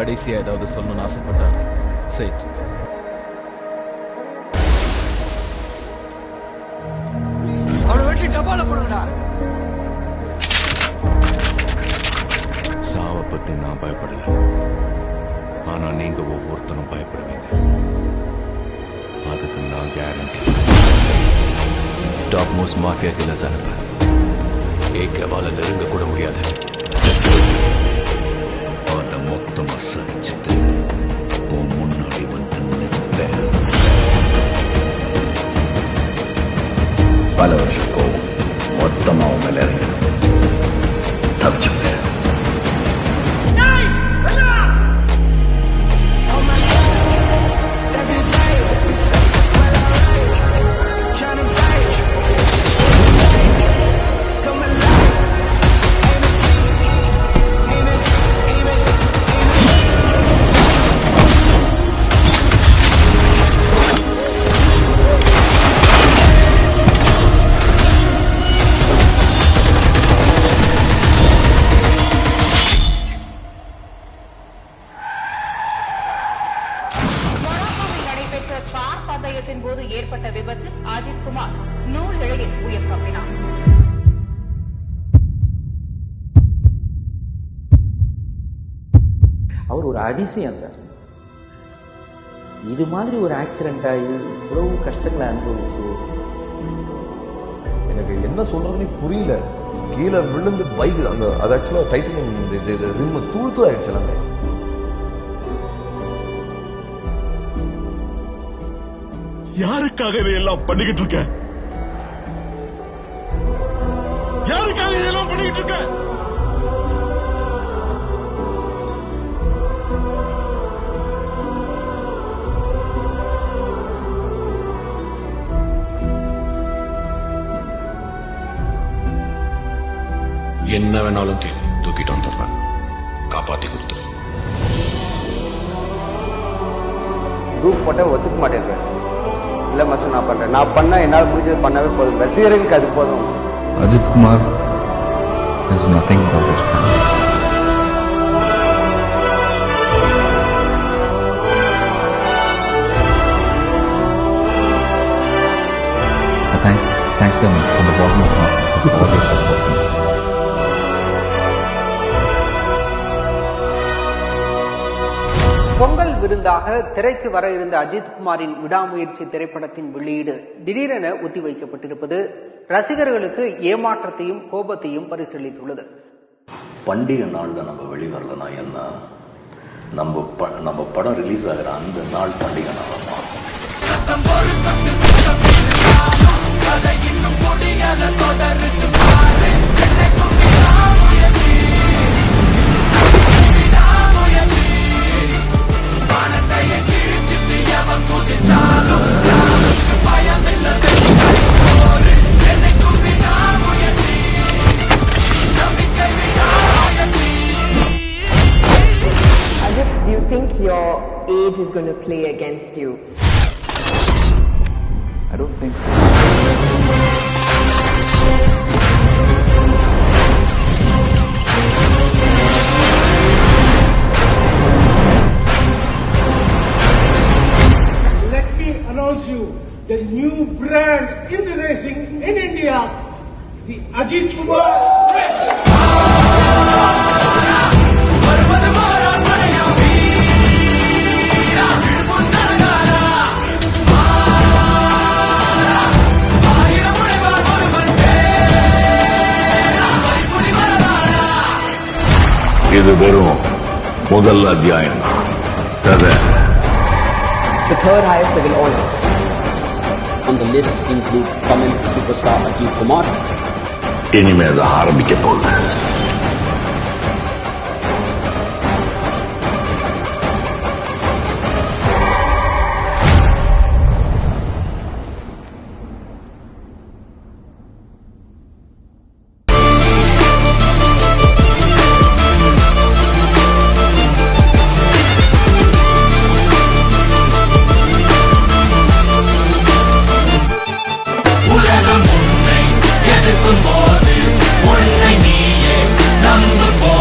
கடைசியா ஏதாவது சொல்லணும்னு ஆசைப்பட்டா சேட். அவனை வெட்டி டப்பால போடுங்கடா. சாவை பத்தி நான் பயப்படல, ஆனா நீங்க ஒவ்வொருத்தரும் பயப்படுவீங்க. அதுக்கு நான் guarantee. Top most mafia killers அனுப்ப ஏகவால நெருங்க கூட முடியாது. அதை மொத்தமா சரிச்சுட்டு உன் முன்னாடி வந்து நிற்பேன். பல வருஷம் கோவம் மொத்தமா உன் மேல இறங்கிடும். தப்பிச்சுங்க. கார் பந்தயத்தின் போது ஏற்பட்ட விபத்தில் அஜித் குமார் நூலிழையில் உயிர் தப்பினார். அவர் ஒரு அதிசயம் சார். இது மாதிரி ஒரு ஆக்சிடென்ட் ஆகி இவ்வளவு கஷ்டங்களை அனுபவிச்சு எனக்கு என்ன சொல்றதுன்னு புரியல. கீழே விழுந்து பைக் அந்த அது ஆக்சுவலா டைட்டனியம் ரிம் தூள் ஆயிடுச்சு எல்லாமே. யாருக்காக இதையெல்லாம் பண்ணிக்கிட்டு இருக்க? யாருக்காக இதெல்லாம் பண்ணிக்கிட்டு இருக்க? என்ன வேணாலும் தூக்கிட்டு வந்துடுறேன். காப்பாத்தி கொடுத்துரு. குரூப் போட்ட ஒத்துக்க மாட்டேன். இல்லை மாஸ்டர், நான் பண்ணுறேன். நான் பண்ணால் என்னால் முடிஞ்சது பண்ணவே போதும். ரசிகர்களுக்கு அது போதும். Ajith Kumar is nothing but his fans. I thank them from the bottom of my heart for all their support. Pongal விருந்தாக திரைக்கு வர இருந்த அஜித் குமாரின் விடாமுயற்சி திரைப்படத்தின் வெளியீடு திடீரென ஒத்திவைக்கப்பட்டிருப்பது ரசிகர்களுக்கு ஏமாற்றத்தையும் கோபத்தையும் பரிசீலித்துள்ளது. பண்டிகை நாள்ல நம்ம வெளிவரலனா என்ன? நம்ம படம் ரிலீஸ் ஆகிற அந்த நாள் பண்டிகை நாள் Do you think your age is going to play against you? I don't think so. Let me announce you the new brand in the racing in India, the Ajit Kumar Racing. இது வெறும் முதல் அத்தியாயம் கதை. The third highest level honor on the list include Tamil superstar Ajit Kumar. இனிமே அதை ஆரம்பிக்க போகுது. உலகம் உன்னை எதிர்க்கும் போது உன்னை நீயே நம்பு.